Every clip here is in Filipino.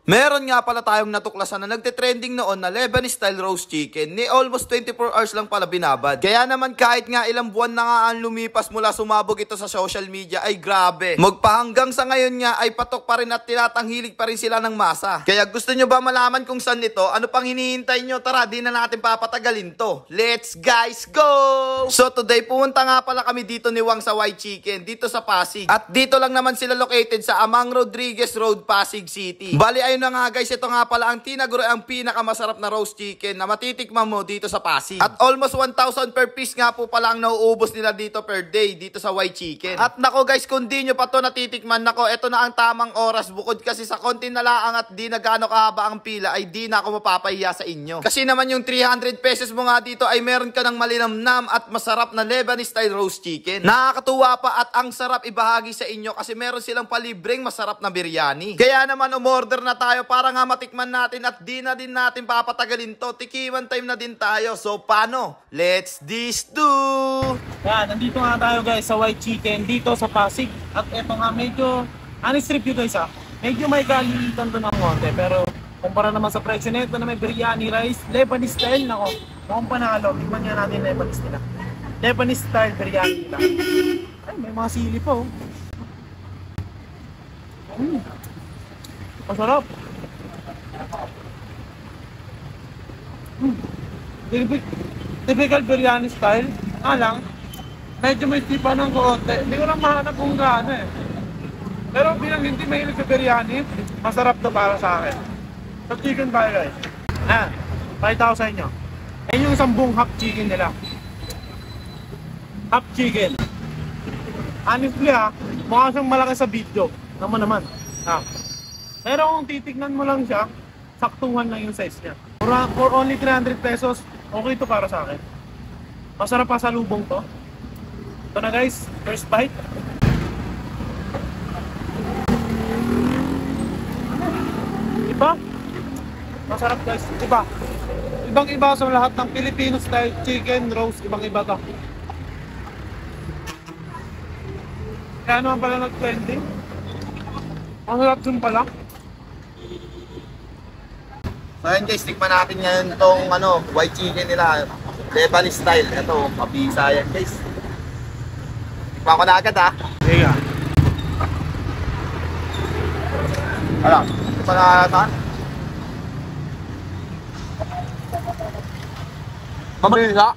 Meron nga pala tayong natuklasan na nagte-trending noon na Lebanese style roast chicken ni almost 24 hours lang pala binabad. Kaya naman kahit nga ilang buwan na nga ang lumipas mula sumabog ito sa social media ay grabe. Magpahanggang sa ngayon nga ay patok pa rin at tinatanghilig pa rin sila ng masa. Kaya gusto nyo ba malaman kung saan ito? Ano pang hinihintay nyo? Tara, di na natin papatagalin to. Let's guys go! So today pumunta nga pala kami dito ni Wang sa White Chicken dito sa Pasig. At dito lang naman sila located sa Amang Rodriguez Road, Pasig City. Bali ayun na nga guys, ito nga pala ang tinaguro ang pinakamasarap na roast chicken na matitikman mo dito sa Pasig. At almost 1,000 per piece nga po pala ang nauubos nila dito per day dito sa White Chicken. At nako guys, kung di nyo pa to natitikman, nako ito na ang tamang oras bukod kasi sa konti na laang at di na gaano kahaba ang pila ay di na ako mapapahiya sa inyo. Kasi naman yung 300 pesos mo nga dito ay meron ka ng malinamnam at masarap na Lebanese style roast chicken. Nakakatuwa pa at ang sarap ibahagi sa inyo kasi meron silang palibreng masarap na biryani. Kaya naman umorder na tayo para nga matikman natin at di na din natin papatagalin to. Tikiman time na din tayo. So paano? Let's this do! Yan, nandito nga tayo guys sa White Chicken dito sa Pasig. At eto nga medyo, honest review guys medyo may kalilitan to ng konti. Pero kumpara naman sa presyo nito na may biryani rice, Lebanese style, nako, mukhang panalo. Tignan nga natin Lebanese nila. Lebanese style biryani nila. Ay, may mga sili pa oh. Masarap. Typical biryani style. Lang, medyo may tipa ng konti. Hindi ko lang mahanap kung gaano eh. Pero bilang hindi mahilig sa biryani, masarap to para sa akin. Sa chicken tayo guys. Pakita ko sa inyo. Ayun yung 10 half chicken nila. Half chicken. Honestly mukha siyang malaki sa video. Naman. Pero kung titignan mo lang siya, saktuhan lang yung size niya. For only 300 pesos, okay to para sa akin. Masarap pa sa lubong to. Ito na guys, first bite. Diba? Masarap guys, diba? Ibang iba sa lahat ng Filipino style chicken roast, ibang iba to. Kaya naman pala nag-trending. Ang sarap dun pala. So yun guys, tikman natin ngayon itong white chicken nila. Lebanese style. Ito, mabisa yan guys. Tikman ko na agad Sige ka. Alam, tikman na agad Mabisa.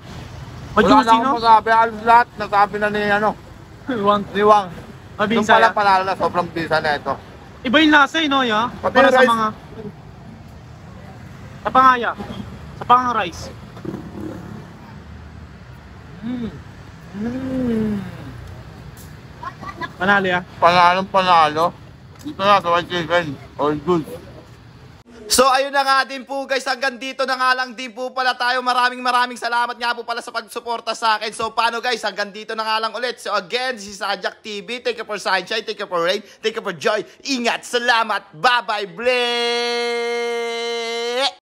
Wala na akong masabi. Halos lahat nasabi na ni Wang. Mabisa Yung palang panalo na sobrang bisa na ito. Iba yung lasa no ya? Para sa mga sa pangaya. Sa pangang rice. Panalo ya? Panalo. Dito na sa white chicken. All good. So ayun na nga din po guys, hanggang dito na nga lang din po pala tayo. Maraming salamat nga po pala sa pagsuporta sa akin. So paano guys, hanggang dito na nga lang ulit. So again, this is Ajak TV. Thank you for sunshine, thank you for rain, thank you for joy. Ingat, salamat, bye bye, bless!